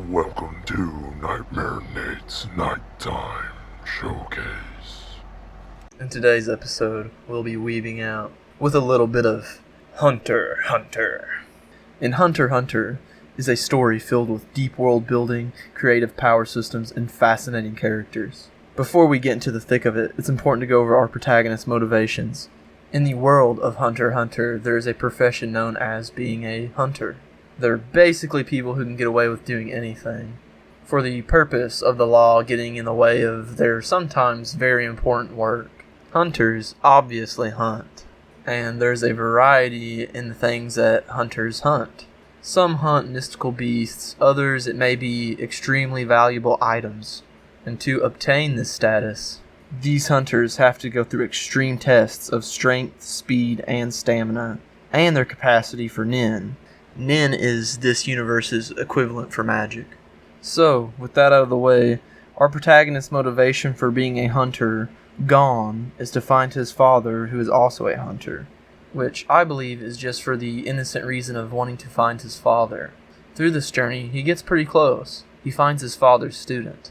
Welcome to Nightmare Nate's Nighttime Showcase. In today's episode, we'll be weaving out with a little bit of Hunter x Hunter. In Hunter x Hunter is a story filled with deep world building, creative power systems, and fascinating characters. Before we get into the thick of it, it's important to go over our protagonist's motivations. In the world of Hunter x Hunter, there is a profession known as being a hunter. They're basically people who can get away with doing anything, for the purpose of the law getting in the way of their sometimes very important work. Hunters obviously hunt, and there's a variety in the things that hunters hunt. Some hunt mystical beasts, others it may be extremely valuable items. And to obtain this status, these hunters have to go through extreme tests of strength, speed, and stamina, and their capacity for nin. Nin is this universe's equivalent for magic. So, with that out of the way, our protagonist's motivation for being a hunter, Gon, is to find his father, who is also a hunter, which I believe is just for the innocent reason of wanting to find his father. Through this journey, he gets pretty close. He finds his father's student,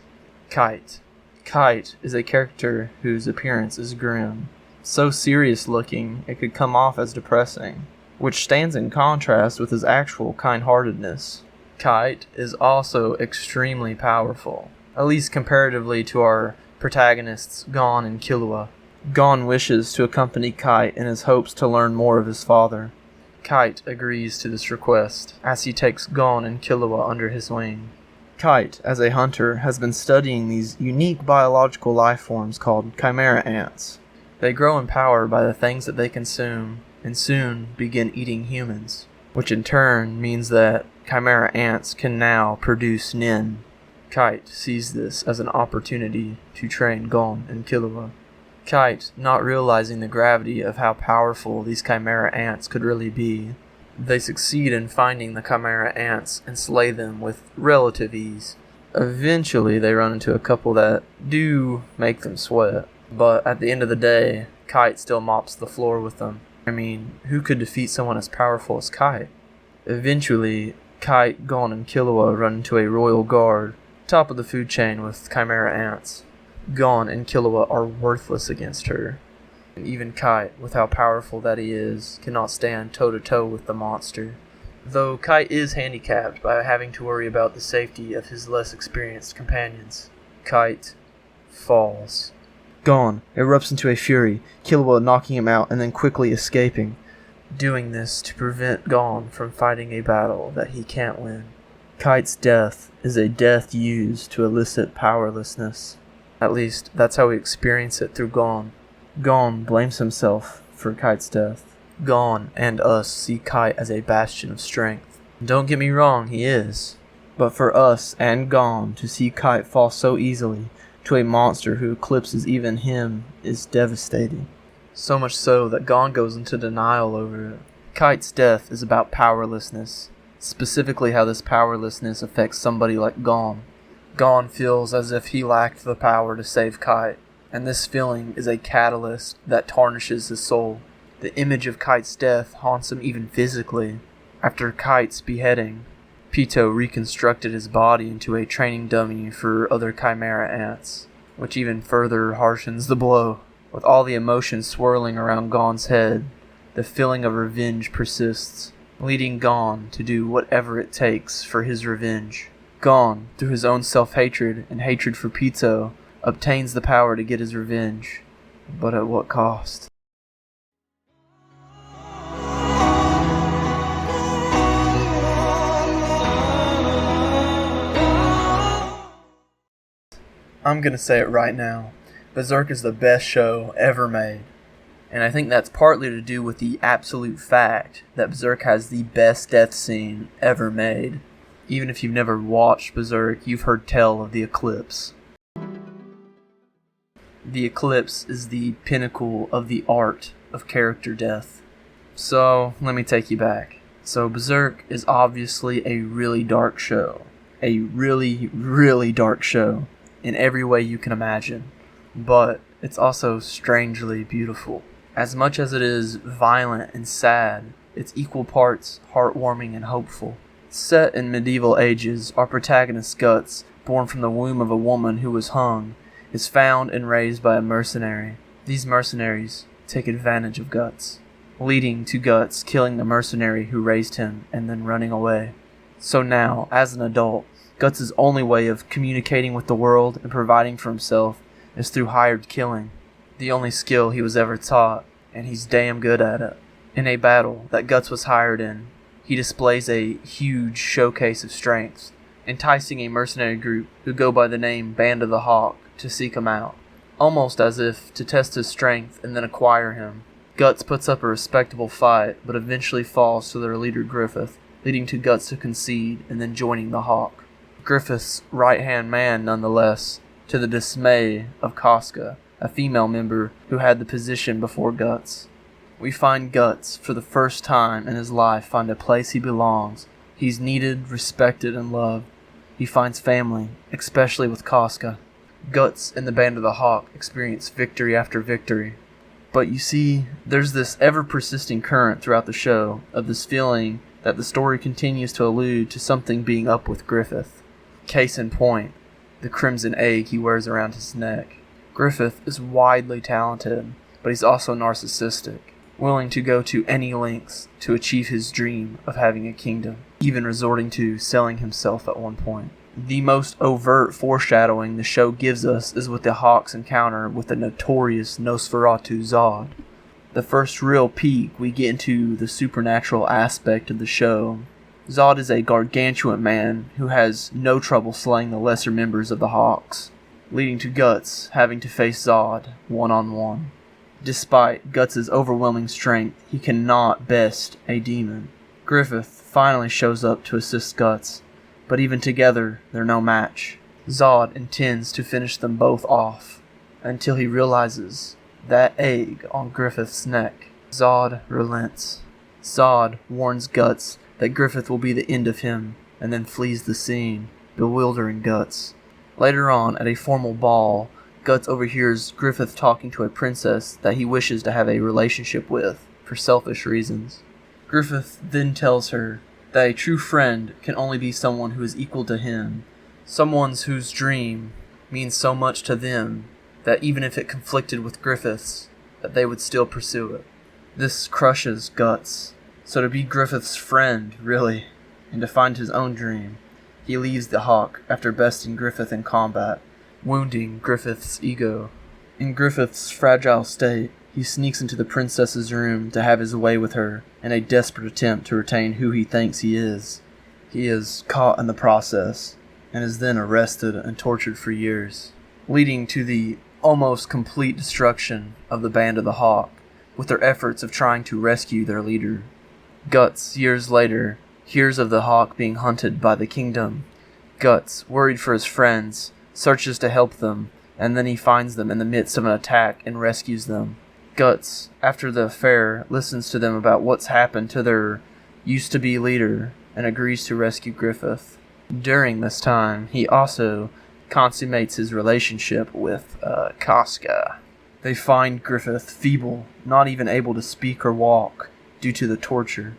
Kite. Kite is a character whose appearance is grim, so serious looking it could come off as depressing, which stands in contrast with his actual kind-heartedness. Kite is also extremely powerful, at least comparatively to our protagonists Gon and Killua. Gon wishes to accompany Kite in his hopes to learn more of his father. Kite agrees to this request, as he takes Gon and Killua under his wing. Kite, as a hunter, has been studying these unique biological life forms called chimera ants. They grow in power by the things that they consume, and soon begin eating humans, which in turn means that chimera ants can now produce nin. Kite sees this as an opportunity to train Gon and Killua. Kite, not realizing the gravity of how powerful these chimera ants could really be, they succeed in finding the chimera ants and slay them with relative ease. Eventually they run into a couple that do make them sweat, but at the end of the day, Kite still mops the floor with them. I mean, who could defeat someone as powerful as Kite? Eventually, Kite, Gon, and Killua run into a royal guard, top of the food chain with chimera ants. Gon and Killua are worthless against her, and even Kite, with how powerful that he is, cannot stand toe-to-toe with the monster. Though Kite is handicapped by having to worry about the safety of his less experienced companions. Kite falls. Gon erupts into a fury, Killua knocking him out and then quickly escaping, doing this to prevent Gon from fighting a battle that he can't win. Kite's death is a death used to elicit powerlessness. At least, that's how we experience it through Gon. Gon blames himself for Kite's death. Gon and us see Kite as a bastion of strength. Don't get me wrong, he is. But for us and Gon to see Kite fall so easily to a monster who eclipses even him is devastating. So much so that Gon goes into denial over it. Kite's death is about powerlessness, specifically how this powerlessness affects somebody like Gon. Gon feels as if he lacked the power to save Kite, and this feeling is a catalyst that tarnishes his soul. The image of Kite's death haunts him even physically. After Kite's beheading, Pito reconstructed his body into a training dummy for other chimera ants, which even further harshens the blow. With all the emotions swirling around Gon's head, the feeling of revenge persists, leading Gon to do whatever it takes for his revenge. Gon, through his own self-hatred and hatred for Pito, obtains the power to get his revenge, but at what cost? I'm gonna say it right now. Berserk is the best show ever made. And I think that's partly to do with the absolute fact that Berserk has the best death scene ever made. Even if you've never watched Berserk, you've heard tell of the Eclipse. The Eclipse is the pinnacle of the art of character death. So, let me take you back. So, Berserk is obviously a really dark show. A really, really dark show. In every way you can imagine, but it's also strangely beautiful. As much as it is violent and sad, it's equal parts heartwarming and hopeful. Set in medieval ages, our protagonist Guts, born from the womb of a woman who was hung, is found and raised by a mercenary. These mercenaries take advantage of Guts, leading to Guts killing the mercenary who raised him and then running away. So now, as an adult, Guts' only way of communicating with the world and providing for himself is through hired killing, the only skill he was ever taught, and he's damn good at it. In a battle that Guts was hired in, he displays a huge showcase of strength, enticing a mercenary group who go by the name Band of the Hawk to seek him out, almost as if to test his strength and then acquire him. Guts puts up a respectable fight, but eventually falls to their leader Griffith, leading to Guts to concede and then joining the Hawk. Griffith's right-hand man nonetheless, to the dismay of Casca, a female member who had the position before Guts. We find Guts, for the first time in his life, find a place he belongs. He's needed, respected, and loved. He finds family, especially with Casca. Guts and the Band of the Hawk experience victory after victory. But you see, there's this ever-persisting current throughout the show of this feeling that the story continues to allude to something being up with Griffith. Case in point, the crimson egg he wears around his neck. Griffith is widely talented, but he's also narcissistic, willing to go to any lengths to achieve his dream of having a kingdom, even resorting to selling himself at one point. The most overt foreshadowing the show gives us is with the Hawk's encounter with the notorious Nosferatu Zod. The first real peek we get into the supernatural aspect of the show. Zod is a gargantuan man who has no trouble slaying the lesser members of the Hawks, leading to Guts having to face Zod one-on-one. Despite Guts' overwhelming strength, he cannot best a demon. Griffith finally shows up to assist Guts, but even together, they're no match. Zod intends to finish them both off, until he realizes that egg on Griffith's neck. Zod relents. Zod warns Guts that Griffith will be the end of him, and then flees the scene, bewildering Guts. Later on, at a formal ball, Guts overhears Griffith talking to a princess that he wishes to have a relationship with, for selfish reasons. Griffith then tells her that a true friend can only be someone who is equal to him, someone whose dream means so much to them that even if it conflicted with Griffith's, that they would still pursue it. This crushes Guts. So to be Griffith's friend, really, and to find his own dream, he leaves the Hawk after besting Griffith in combat, wounding Griffith's ego. In Griffith's fragile state, he sneaks into the princess's room to have his way with her in a desperate attempt to retain who he thinks he is. He is caught in the process, and is then arrested and tortured for years, leading to the almost complete destruction of the Band of the Hawk, with their efforts of trying to rescue their leader. Guts, years later, hears of the Hawk being hunted by the kingdom. Guts, worried for his friends, searches to help them, and then he finds them in the midst of an attack and rescues them. Guts, after the affair, listens to them about what's happened to their used-to-be leader and agrees to rescue Griffith. During this time, he also consummates his relationship with Casca. They find Griffith feeble, not even able to speak or walk due to the torture.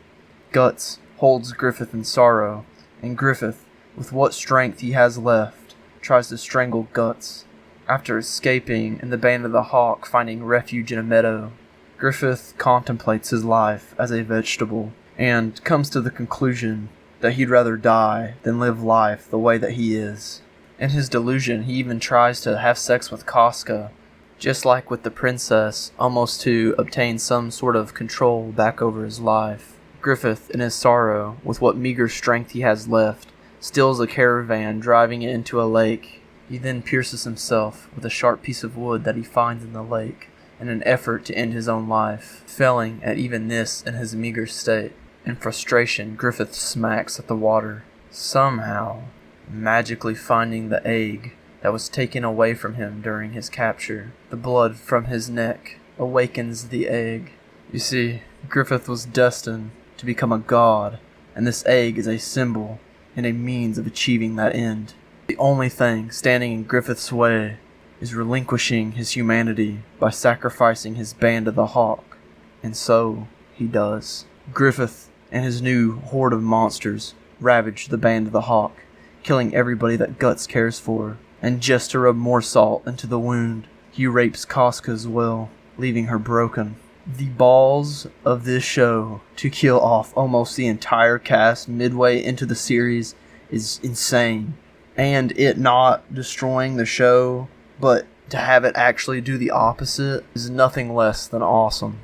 Guts holds Griffith in sorrow, and Griffith, with what strength he has left, tries to strangle Guts. After escaping and the Band of the Hawk finding refuge in a meadow, Griffith contemplates his life as a vegetable and comes to the conclusion that he'd rather die than live life the way that he is. In his delusion, he even tries to have sex with Casca, just like with the princess, almost to obtain some sort of control back over his life. Griffith, in his sorrow, with what meager strength he has left, steals a caravan, driving it into a lake. He then pierces himself with a sharp piece of wood that he finds in the lake, in an effort to end his own life, failing at even this in his meager state. In frustration, Griffith smacks at the water, somehow magically finding the egg that was taken away from him during his capture. The blood from his neck awakens the egg. You see, Griffith was destined to become a god, and this egg is a symbol and a means of achieving that end. The only thing standing in Griffith's way is relinquishing his humanity by sacrificing his Band of the Hawk, and so he does. Griffith and his new horde of monsters ravage the Band of the Hawk, killing everybody that Guts cares for. And just to rub more salt into the wound, he rapes Casca as well, leaving her broken. The balls of this show to kill off almost the entire cast midway into the series is insane. And it not destroying the show, but to have it actually do the opposite, is nothing less than awesome.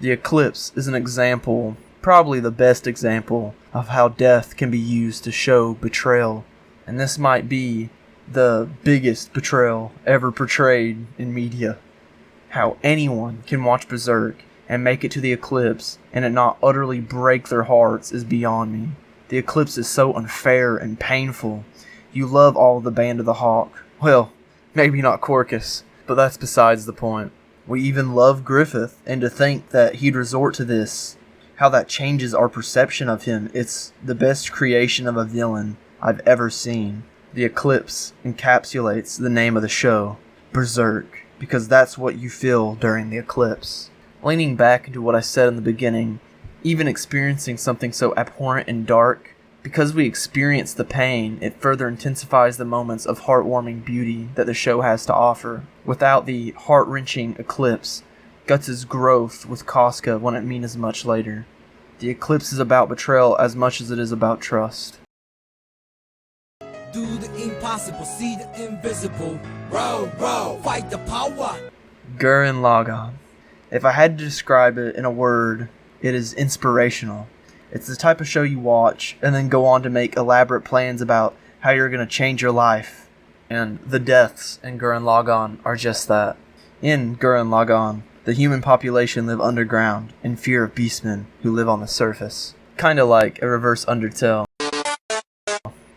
The Eclipse is an example, probably the best example, of how death can be used to show betrayal. And this might be the biggest betrayal ever portrayed in media. How anyone can watch Berserk and make it to the Eclipse and it not utterly break their hearts is beyond me. The Eclipse is so unfair and painful. You love all of the Band of the Hawk. Well, maybe not Corcus, but that's besides the point. We even love Griffith, and to think that he'd resort to this, how that changes our perception of him, it's the best creation of a villain I've ever seen. The Eclipse encapsulates the name of the show, Berserk, because that's what you feel during the Eclipse. Leaning back into what I said in the beginning, even experiencing something so abhorrent and dark, because we experience the pain, it further intensifies the moments of heartwarming beauty that the show has to offer. Without the heart-wrenching Eclipse, Guts' growth with Casca wouldn't mean as much later. The Eclipse is about betrayal as much as it is about trust. Do the impossible, see the invisible. Row, row, fight the power. Gurren Lagann. If I had to describe it in a word, it is inspirational. It's the type of show you watch and then go on to make elaborate plans about how you're going to change your life. And the deaths in Gurren Lagann are just that. In Gurren Lagann, the human population live underground in fear of beastmen who live on the surface. Kinda like a reverse Undertale.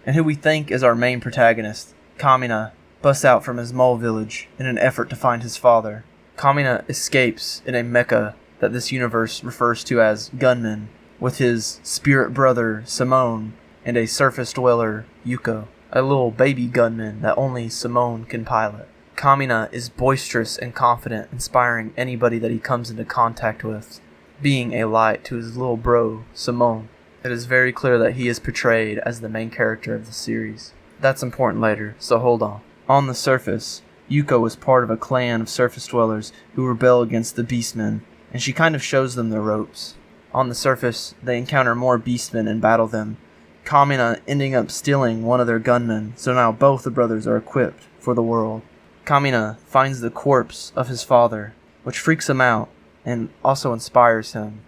And who we think is our main protagonist, Kamina, busts out from his mole village in an effort to find his father. Kamina escapes in a mecha that this universe refers to as Gunman, with his spirit brother, Simone, and a surface dweller, Yuko, a little baby gunman that only Simone can pilot. Kamina is boisterous and confident, inspiring anybody that he comes into contact with, being a light to his little bro, Simone. It is very clear that he is portrayed as the main character of the series. That's important later, so hold on. On the surface, Yuko is part of a clan of surface dwellers who rebel against the beastmen, and she kind of shows them the ropes. On the surface, they encounter more beastmen and battle them, Kamina ending up stealing one of their gunmen, so now both the brothers are equipped for the world. Kamina finds the corpse of his father, which freaks him out and also inspires him.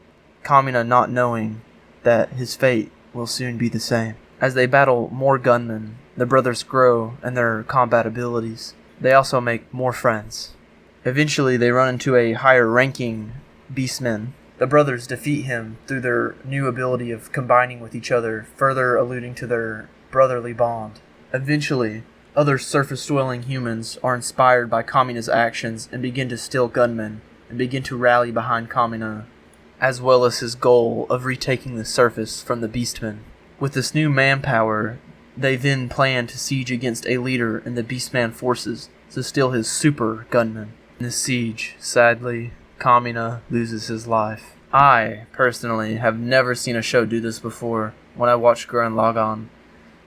Kamina not knowing that his fate will soon be the same. As they battle more gunmen, the brothers grow in their combat abilities. They also make more friends. Eventually, they run into a higher-ranking beastman. The brothers defeat him through their new ability of combining with each other, further alluding to their brotherly bond. Eventually, other surface-dwelling humans are inspired by Kamina's actions and begin to steal gunmen and begin to rally behind Kamina, as well as his goal of retaking the surface from the beastmen. With this new manpower, they then plan to siege against a leader in the beastman forces to steal his super gunmen. In this siege, sadly, Kamina loses his life. I, personally, have never seen a show do this before. When I watched Gurren Lagann,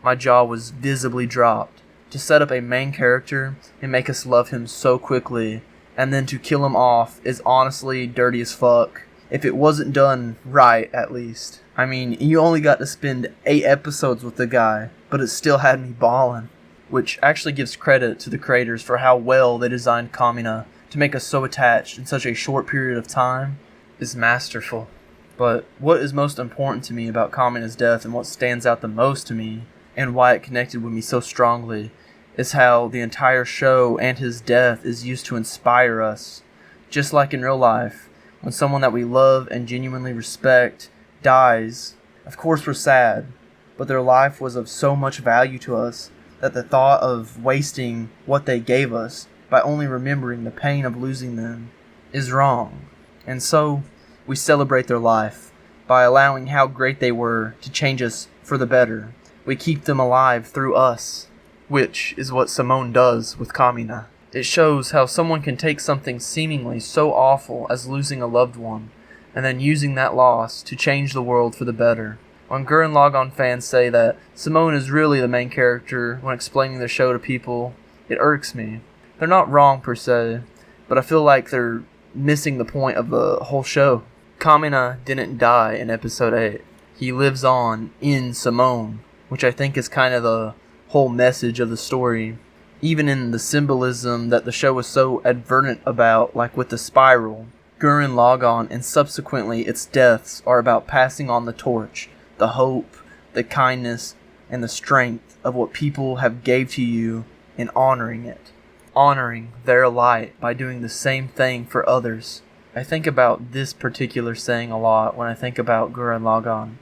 my jaw was visibly dropped. To set up a main character and make us love him so quickly, and then to kill him off is honestly dirty as fuck. If it wasn't done right, at least. I mean, you only got to spend 8 episodes with the guy, but it still had me bawling. Which actually gives credit to the creators for how well they designed Kamina to make us so attached in such a short period of time is masterful. But what is most important to me about Kamina's death and what stands out the most to me, and why it connected with me so strongly, is how the entire show and his death is used to inspire us. Just like in real life, when someone that we love and genuinely respect dies, of course we're sad, but their life was of so much value to us that the thought of wasting what they gave us by only remembering the pain of losing them is wrong. And so, we celebrate their life by allowing how great they were to change us for the better. We keep them alive through us, which is what Simone does with Kamina. It shows how someone can take something seemingly so awful as losing a loved one, and then using that loss to change the world for the better. When Gurren Lagann fans say that Simone is really the main character when explaining the show to people, it irks me. They're not wrong per se, but I feel like they're missing the point of the whole show. Kamina didn't die in episode 8. He lives on in Simone, which I think is kind of the whole message of the story. Even in the symbolism that the show was so advertent about, like with the spiral, Gurren Lagann and subsequently its deaths are about passing on the torch, the hope, the kindness, and the strength of what people have gave to you and honoring it. Honoring their light by doing the same thing for others. I think about this particular saying a lot when I think about Gurren Lagann,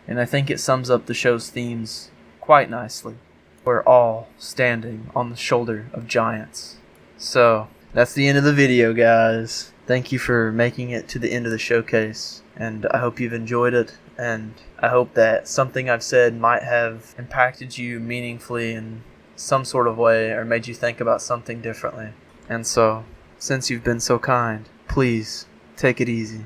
and I think it sums up the show's themes quite nicely. We're all standing on the shoulder of giants. So, that's the end of the video, guys. Thank you for making it to the end of the showcase, and I hope you've enjoyed it, and I hope that something I've said might have impacted you meaningfully in some sort of way or made you think about something differently. And so, since you've been so kind, please take it easy.